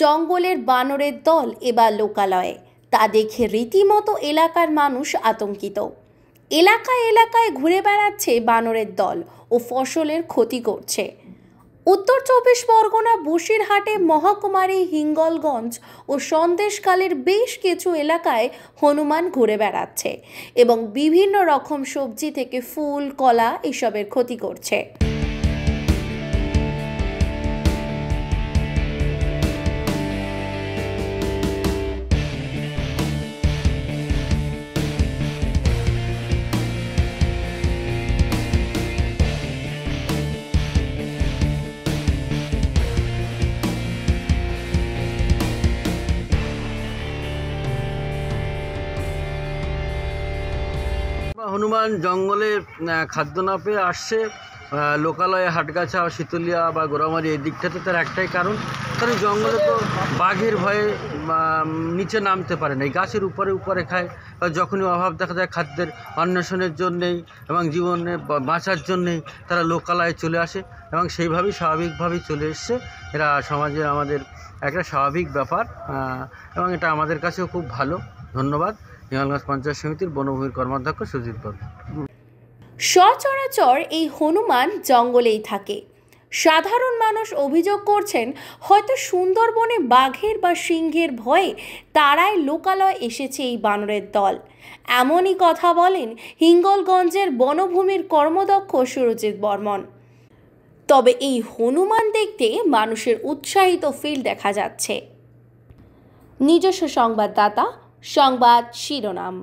জঙ্গলের বানরের দল এবার লোকালয়ে। তা দেখে রীতিমতো এলাকার মানুষ আতঙ্কিত। এলাকায় এলাকায় ঘুরে বেড়াচ্ছে বানরের দল ও ফসলের ক্ষতি করছে। উত্তর ২৪ পরগনা বসিরহাটে মহকুমারী হিঙ্গলগঞ্জ ও সন্দেশখালীর বেশ কিছু এলাকায় হনুমান ঘুরে বেড়াচ্ছে এবং বিভিন্ন রকম সবজি থেকে ফুল, কলা এসবের ক্ষতি করছে। হনুমান জঙ্গলে খাদ্য না পেয়ে আসছে লোকালয়ে হাটগাছা, শীতলিয়া বা গোড়ামারি এই দিকটাতে। তার একটাই কারণ জঙ্গলে তো বাঘের ভয়ে নিচে নামতে পারে না, এই গাছের উপরে উপরে খায়। যখনই অভাব দেখা যায় খাদ্যের অন্বেষণের জন্যেই এবং জীবনে বাঁচার জন্যেই তারা লোকালয়ে চলে আসে এবং সেইভাবেই স্বাভাবিকভাবেই চলে এসছে। এরা সমাজের আমাদের একটা স্বাভাবিক ব্যাপার এবং এটা আমাদের কাছেও খুব ভালো। ধন্যবাদ হিঙ্গলগঞ্জ পঞ্চায়েত সমিতির বনভূমির কর্মাধ্যক্ষ সুজিত বাবু। সচরাচর এই হনুমান জঙ্গলেই থাকে। সাধারণ মানুষ অভিযোগ করছেন, হয়তো সুন্দরবনে বাঘের বা সিংহের ভয়ে তারাই লোকালয় এসেছে এই বানরের দল। এমনই কথা বলেন হিঙ্গলগঞ্জের বনভূমির কর্মদক্ষ সুরজিৎ বর্মন। তবে এই হনুমান দেখতে মানুষের উৎসাহিত ফিল দেখা যাচ্ছে। নিজস্ব সংবাদদাতা, সংবাদ শিরোনাম।